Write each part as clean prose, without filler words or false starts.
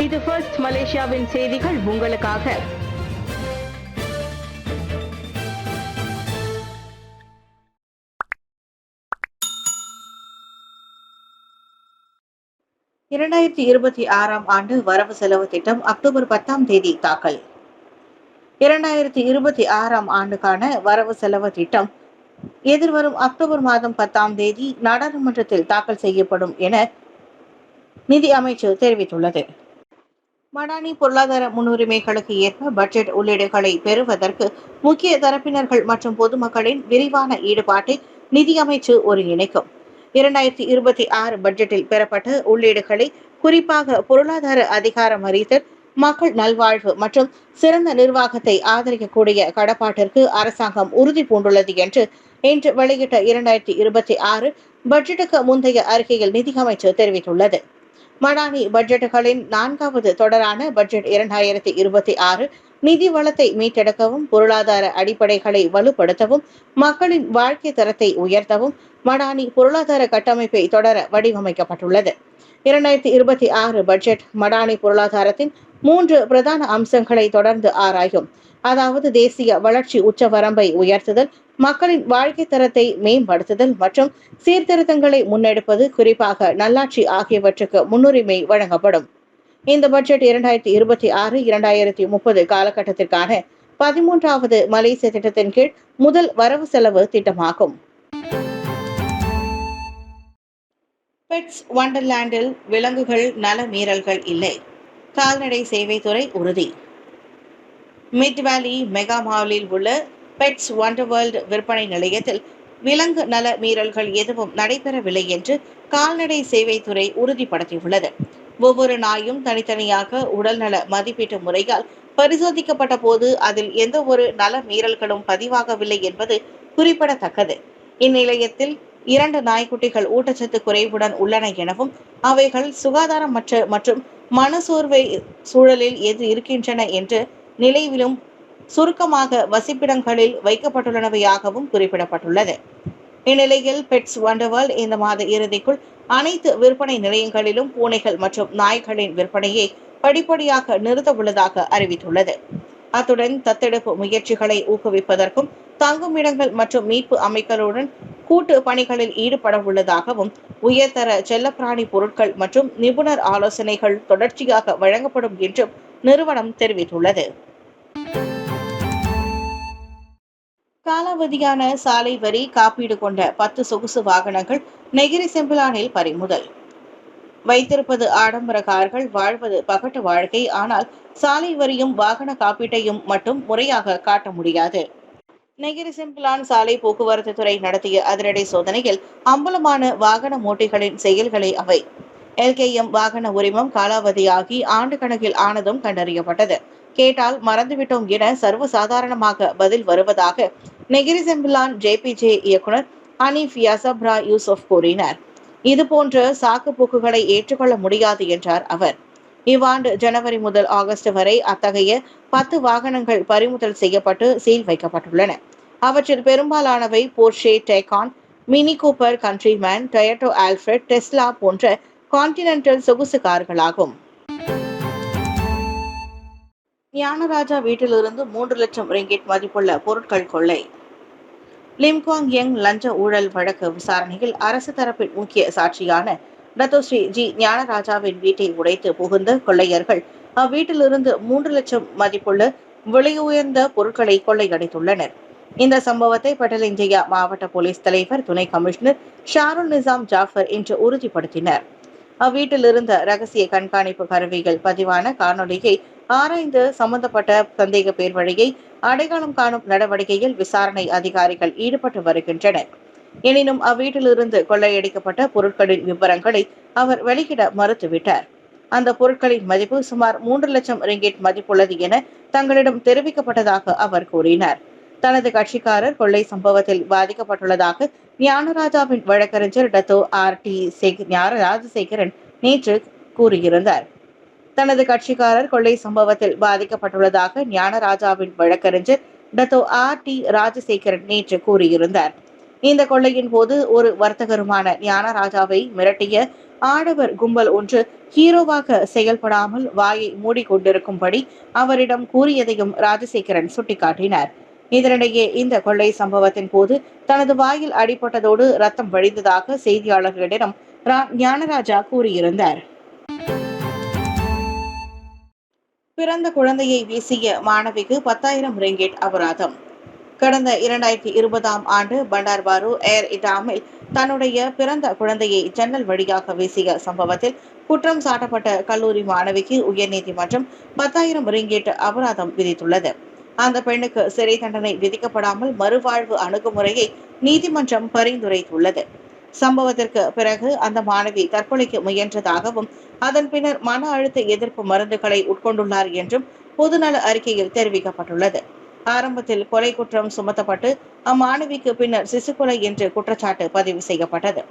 இது ஃபர்ஸ்ட் மலேசியாவின் செய்திகள் உங்களுக்காக. ஆண்டு வரவு செலவு திட்டம் அக்டோபர் 10 தாக்கல். 2026 ஆண்டுக்கான வரவு செலவு திட்டம் எதிர்வரும் அக்டோபர் மாதம் 10 நாடாளுமன்றத்தில் தாக்கல் செய்யப்படும் என நிதி அமைச்சு தெரிவித்துள்ளது. மடானி பொருளாதார முன்னுரிமைகளுக்கு ஏற்ப பட்ஜெட் உள்ளீடுகளை பெறுவதற்கு முக்கிய தரப்பினர்கள் மற்றும் பொதுமக்களின் விரிவான ஈடுபாட்டை நிதி அமைச்சு ஒருங்கிணைக்கும். 2026 பட்ஜெட்டில் பெறப்பட்ட உள்ளீடுகளை குறிப்பாக பொருளாதார அதிகாரமறிதல், மக்கள் நல்வாழ்வு மற்றும் சிறந்த நிர்வாகத்தை ஆதரிக்கக்கூடிய கடப்பாட்டிற்கு அரசாங்கம் உறுதி பூண்டுள்ளது என்று இன்று வெளியிட்ட 2026 பட்ஜெட்டுக்கு முந்தைய அறிக்கையில் நிதி அமைச்சு தெரிவித்துள்ளது. மடானி பட்ஜெட்டுகளின் 4வது தொடரான பட்ஜெட் 2026 நிதி வளத்தை மீட்டெடுக்கவும், பொருளாதார அடிப்படைகளை வலுப்படுத்தவும், மக்களின் வாழ்க்கை தரத்தை உயர்த்தவும் மடானி பொருளாதார கட்டமைப்பை தொடர வடிவமைக்கப்பட்டுள்ளது. 2026 பட்ஜெட் மடானி பொருளாதாரத்தின் 3 பிரதான அம்சங்களை தொடர்ந்து ஆராயும். அதாவது தேசிய வளர்ச்சி உச்சவரம்பை உயர்த்துதல், மக்களின் வாழ்க்கை தரத்தை மேம்படுத்துதல் மற்றும் சீர்திருத்தங்களை முன்னெடுப்பது, குறிப்பாக நல்லாட்சி ஆகியவற்றுக்கு முன்னுரிமை வழங்கப்படும். இந்த பட்ஜெட் 2026-2030 காலகட்டத்திற்கான 13வது மலேசிய திட்டத்தின் கீழ் முதல் வரவு செலவு திட்டமாகும். பெட்ஸ் வண்டர்லாண்டில் விலங்குகள் நல மீறல்கள் இல்லை, கால்நடை சேவைத்துறை உறுதி. மிட் வேலி மெகா மாலில் உள்ள பெட்ஸ் வண்டர்வேர்ல்ட் விற்பனை நிலையத்தில் விலங்கு நல மீறல்கள் எதுவும் நடைபெறவில்லை என்று கால்நடை சேவைத்துறை உறுதிப்படுத்தியுள்ளது. ஒவ்வொரு நாயும் தனித்தனியாக உடல்நல மதிப்பீட்டு முறையால் பரிசோதிக்கப்பட்ட போது அதில் எந்த ஒரு நல மீறல்களும் பதிவாகவில்லை என்பது குறிப்பிடத்தக்கது. இந்நிலையத்தில் 2 நாய்க்குட்டிகள் ஊட்டச்சத்து குறைவுடன் உள்ளன எனவும், அவைகள் சுகாதாரமற்ற மற்றும் மனசோர்வை சூழலில் எது இருக்கின்றன என்ற நிலையிலும் சுருக்கமாக வசிப்பிடங்களில் வைக்கப்பட்டுள்ளனவையாகவும் குறிப்பிடப்பட்டுள்ளது. இந்நிலையில் பெட்ஸ் வண்டர்வேர்ல்ட் இந்த மாத இறுதிக்குள் அனைத்து விற்பனை நிலையங்களிலும் பூனைகள் மற்றும் நாய்களின் விற்பனையை படிப்படியாக நிறுத்த உள்ளதாக அறிவித்துள்ளது. அத்துடன் தத்தெடுப்பு முயற்சிகளை ஊக்குவிப்பதற்கும் தங்குமிடங்கள் மற்றும் மீட்பு அமைப்புகளுடன் கூட்டு பணிகளில் ஈடுபட உள்ளதாகவும், உயர்தர செல்லப்பிராணி பொருட்கள் மற்றும் நிபுணர் ஆலோசனைகள் தொடர்ச்சியாக வழங்கப்படும் என்றும் நிறுவனம் தெரிவித்துள்ளது. காலாவதியான சாலை வரி காப்பீடு கொண்ட 10 சொகுசு வாகனங்கள் நெகிரி செம்பிலானில் பறிமுதல். வைத்திருப்பது ஆடம்பர கார்கள், வாழ்வது பகட்டு வாழ்க்கை, ஆனால் சாலை வரியும் வாகன காப்பீட்டையும் மட்டும் முறையாக காட்ட முடியாது. நெகிரி செம்பிலான் சாலை போக்குவரத்து துறை நடத்திய அதிரடி சோதனையில் அம்பலமான வாகன ஓட்டிகளின் செயல்களே அவை. LKM வாகன உரிமம் காலாவதியாகி ஆண்டு கணக்கில் ஆனதும் கண்டறியப்பட்டது. கேட்டால் மறந்துவிட்டோம் என சர்வசாதாரணமாக பதில் வருவதாக நெகிரி செம்பிலான் JPJ இயக்குனர் ஹனீஃப் யசப்ரா யூசுப் கூறினார். இதுபோன்ற சாக்கு போக்குகளை ஏற்றுக்கொள்ள முடியாது என்றார் அவர். இவ்வாண்டு ஜனவரி முதல் ஆகஸ்ட் வரை அத்தகைய 10 வாகனங்கள் பறிமுதல் செய்யப்பட்டு சீல் வைக்கப்பட்டுள்ளன. அவற்றில் பெரும்பாலானவை Porsche Taycan, mini Cooper Countryman, Toyota Alphard, Tesla போன்ற கான்டினென்டல் சொகுசு கார்களாகும். ஞானராஜா வீட்டிலிருந்து 3 லட்சம் ரிங்கிட் மதிப்புள்ள பொருட்கள் கொள்ளை. லிம்குவாங் யங் லஞ்ச ஊழல் வழக்கு விசாரணையில் அரசு தரப்பின் முக்கிய சாட்சியான டத்தோஸ்ரீ ஜி ஞானராஜாவின் வீட்டை உடைத்து புகுந்த கொள்ளையர்கள் அவ்வீட்டிலிருந்து 3 லட்சம் மதிப்புள்ள விலையுயர்ந்த பொருட்களை கொள்ளையடித்துள்ளனர். இந்த சம்பவத்தை பட்டலிஞ்சயா மாவட்ட போலீஸ் தலைவர் துணை கமிஷனர் ஷாருல் நிசாம் ஜாஃபர் இன்று உறுதிப்படுத்தினர். அவ்வீட்டில் இருந்த ரகசிய கண்காணிப்பு கருவிகள் பதிவான காணொலியை ஆராய்ந்து சம்பந்தப்பட்ட சந்தேக பேர் வழியை அடையாளம் காணும் நடவடிக்கையில் விசாரணை அதிகாரிகள் ஈடுபட்டு வருகின்றனர். எனினும் அவ்வீட்டிலிருந்து கொள்ளையடிக்கப்பட்ட பொருட்களின் விவரங்களை அவர் வெளியிட மறுத்துவிட்டார். அந்த பொருட்களின் மதிப்பு சுமார் 3 லட்சம் ரிங்கிட் மதிப்புள்ளது என தங்களிடம் தெரிவிக்கப்பட்டதாக அவர் கூறினார். தனது கட்சிக்காரர் கொள்ளை சம்பவத்தில் பாதிக்கப்பட்டுள்ளதாக ஞானராஜாவின் வழக்கறிஞர் டத்தோ RT ராஜசேகரன் நேற்று கூறியிருந்தார். தனது கட்சிக்காரர் கொள்ளை சம்பவத்தில் பாதிக்கப்பட்டுள்ளதாக ஞானராஜாவின் வழக்கறிஞர் டத்தோ RT ராஜசேகரன் நேற்று கூறியிருந்தார். இந்த கொள்ளையின் போது ஒரு வர்த்தகருமான ஞானராஜாவை மிரட்டிய ஆடவர் கும்பல் ஒன்று ஹீரோவாக செயல்படாமல் வாயை மூடிக்கொண்டிருக்கும்படி அவரிடம் கூறியதையும் ராஜசேகரன் சுட்டிக்காட்டினார். இதனிடையே இந்த கொள்ளை சம்பவத்தின் போது தனது வாயில் அடிபட்டதோடு ரத்தம் வழிந்ததாக செய்தியாளர்களிடம் ஞானராஜா கூறியிருந்தார். பிறந்த குழந்தையை வீசிய மாணவிக்கு 10,000 ரிங்கிட் அபராதம். கடந்த 2020ஆம் ஆண்டு பண்டார்பாரு ஏர் இடாமில் தன்னுடைய பிறந்த குழந்தையை ஜன்னல் வழியாக வீசிய சம்பவத்தில் குற்றம் சாட்டப்பட்ட கல்லூரி மாணவிக்கு உயர்நீதிமன்றம் 10,000 ரிங்கிட் அபராதம் விதித்துள்ளது. அந்த பெண்ணுக்கு சிறை தண்டனை விதிக்கப்படாமல் மறுவாழ்வு அணுகுமுறையை நீதிமன்றம் பரிந்துரைத்துள்ளது. சம்பவத்திற்கு பிறகு அந்த மாணவி தற்கொலைக்கு முயன்றதாகவும் அதன் பின்னர் மன அழுத்த எதிர்ப்பு மருந்துகளை உட்கொண்டுள்ளார் என்றும் பொதுநல அறிக்கையில் தெரிவிக்கப்பட்டுள்ளது. ஆரம்பத்தில் கொலை குற்றம் சுமத்தப்பட்டு அம்மாணவிக்கு பின்னர் சிசுகொலை என்று குற்றச்சாட்டு பதிவு செய்யப்பட்டது.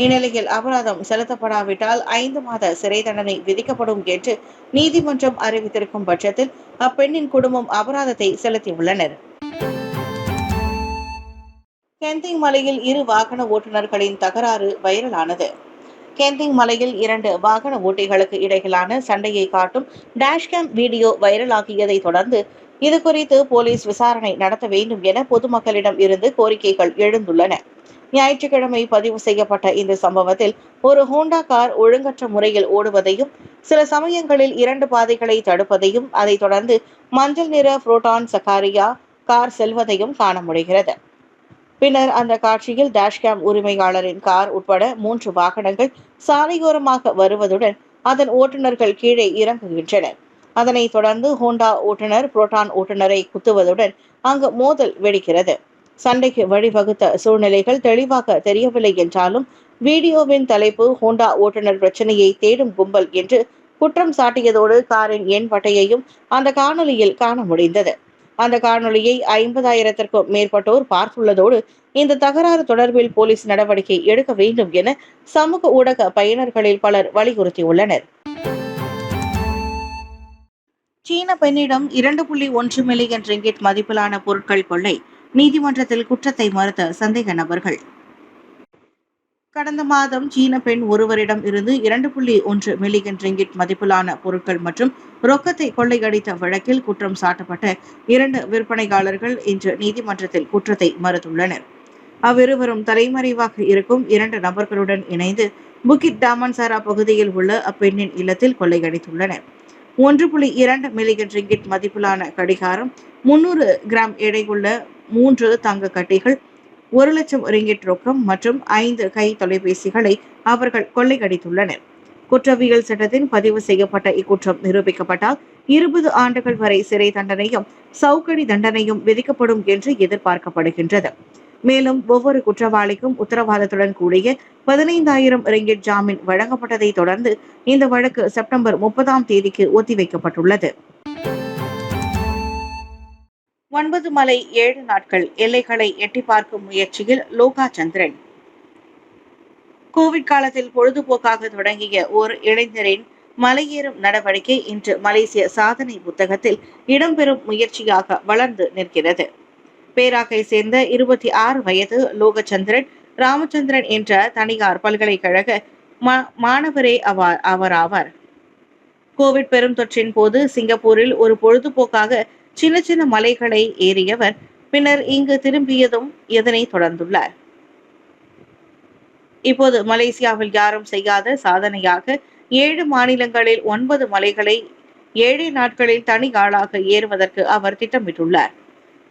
இந்நிலையில் அபராதம் செலுத்தப்படாவிட்டால் 5 மாத சிறை தண்டனை விதிக்கப்படும் என்று நீதிமன்றம் அறிவித்திருக்கும் பட்சத்தில் அப்பெண்ணின் குடும்பம் அபராதத்தை செலுத்தியுள்ளனர். கெந்திங் மலையில் 2 வாகன ஓட்டுநர்களின் தகராறு வைரலானது. கெந்திங் மலையில் 2 வாகன ஓட்டிகளுக்கு இடையிலான சண்டையை காட்டும் டேஷ்கேம் வீடியோ வைரலாகியதை தொடர்ந்து இதுகுறித்து போலீஸ் விசாரணை நடத்த வேண்டும் என பொதுமக்களிடம் இருந்து கோரிக்கைகள் எழுந்துள்ளன. ஞாயிற்றுக்கிழமை பதிவு செய்யப்பட்ட இந்த சம்பவத்தில் ஒரு ஹோண்டா கார் ஒழுங்கற்ற முறையில் ஓடுவதையும் சில சமயங்களில் 2 பாதைகளை தடுப்பதையும் அதைத் தொடர்ந்து மஞ்சள் நிற புரோட்டான் சக்காரியா கார் செல்வதையும் காண முடிகிறது. பின்னர் அந்த காட்சியில் டேஷ்கேம் உரிமையாளரின் கார் உட்பட 3 வாகனங்கள் சாலையோரமாக வருவதுடன் அதன் ஓட்டுநர்கள் கீழே இறங்குகின்றனர். அதனைத் தொடர்ந்து ஹோண்டா ஓட்டுநர் புரோட்டான் ஓட்டுநரை குத்துவதுடன் அங்கு மோதல் வெடிக்கிறது. சண்டைக்கு வழிவகுத்த சூழ்நிலைகள் தெளிவாக தெரியவில்லை என்றாலும் வீடியோவின் தலைப்பு ஹோண்டா ஓட்டுநர் பிரச்சனையை தேடும் கும்பல் என்று குற்றம் சாட்டியதோடு காரின் எண் பட்டையையும் அந்த காணொலியில் காண முடிந்தது. அந்த காணொலியை 50,000த்திற்கும் மேற்பட்டோர் பார்த்துள்ளதோடு இந்த தகராறு தொடர்பில் போலீஸ் நடவடிக்கை எடுக்க வேண்டும் என சமூக ஊடக பயனர்களில் பலர் வலியுறுத்தியுள்ளனர். சீன பெண்ணிடம் 2.1 மில்லியன் ரிங்கிட் மதிப்பிலான பொருட்கள் கொள்ளை, நீதிமன்றத்தில் குற்றத்தை மறுத்த சந்தேக நபர்கள். கடந்த மாதம் சீன பெண் ஒருவரிடம் இருந்து 2.1 மில்லியன் ரிங்கிட் மதிப்பிலான பொருட்கள் மற்றும் ரொக்கத்தை கொள்ளையடித்த வழக்கில் குற்றம் சாட்டப்பட்ட 2 விற்பனையாளர்கள் இன்று நீதிமன்றத்தில் குற்றத்தை மறுத்துள்ளனர். அவ்விருவரும் தலைமறைவாக இருக்கும் 2 நபர்களுடன் இணைந்து புக்கிட் டாமன்சாரா பகுதியில் உள்ள அப்பெண்ணின் இல்லத்தில் கொள்ளையடித்துள்ளனர். 1.2 மில்லியன் ரிங்கிட் மதிப்பிலான கடிகாரம், 300 கிராம் எடையுள்ள 3 தங்க கட்டிகள், 1,00,000 ரிங்கிட் ரொக்கம் மற்றும் 5 கை தொலைபேசிகளை அவர்கள் கொள்ளையடித்துள்ளனர். குற்றவியல் சட்டத்தின் பதிவு செய்யப்பட்ட இக்குற்றம் நிரூபிக்கப்பட்டால் 20 ஆண்டுகள் வரை சிறை தண்டனையும் சவுக்கடி தண்டனையும் விதிக்கப்படும் என்று எதிர்பார்க்கப்படுகின்றது. மேலும் ஒவ்வொரு குற்றவாளிக்கும் உத்தரவாதத்துடன் கூடிய 15,000 ரிங்கிட் ஜாமீன் வழங்கப்பட்டதை தொடர்ந்து இந்த வழக்கு செப்டம்பர் 30ஆம் தேதிக்கு ஒத்திவைக்கப்பட்டுள்ளது. 9 மலை 7 நாட்கள் எல்லைகளை எட்டி பார்க்கும் முயற்சியில் லோகா சந்திரன். கோவிட் காலத்தில் பொழுதுபோக்காக தொடங்கிய ஓர் இளைஞரின் மலையேறும் நடவடிக்கை இன்று மலேசிய சாதனை புத்தகத்தில் இடம்பெறும் முயற்சியாக வளர்ந்து நிற்கிறது. பேராக்கை சேர்ந்த 26 வயது லோகச்சந்திரன் ராமச்சந்திரன் என்ற தனியார் பல்கலைக்கழக மாணவரே ஆவார். கோவிட் பெருந்தொற்றின் போது சிங்கப்பூரில் ஒரு பொழுதுபோக்காக சின்ன சின்ன மலைகளை ஏறியவர் பின்னர் இங்கு திரும்பியதும் இதனை தொடர்ந்துள்ளார். இப்போது மலேசியாவில் யாரும் செய்யாத சாதனையாக 7 மாநிலங்களில் 9 மலைகளை 7 நாட்களில் தனி ஆளாக ஏறுவதற்கு அவர் திட்டமிட்டுள்ளார்.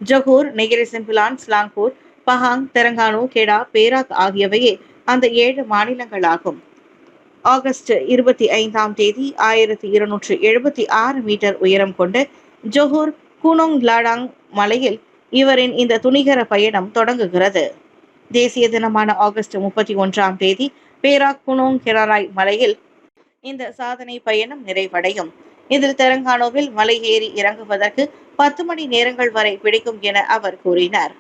Johor, Negeri Sembilan, Selangor, Pahang, Terengganu, Kedah, Perak ஆகியவையே அந்த 7 மாநிலங்களாகும். ஆகஸ்ட் 25ஆம் தேதி 1276 மீட்டர் உயரம் கொண்ட ஜொகூர் குனோங் லாடாங் மலையில் இவரின் இந்த துணிகர பயணம் தொடங்குகிறது. தேசிய தினமான ஆகஸ்ட் 31ஆம் தேதி பேராக் குனோங் கெராராய் மலையில் இந்த சாதனை பயணம் நிறைவடையும். இதில் தெலங்கானாவில் மலை ஏறி இறங்குவதற்கு 10 மணி நேரங்கள் வரை பிடிக்கும் என அவர் கூறினார்.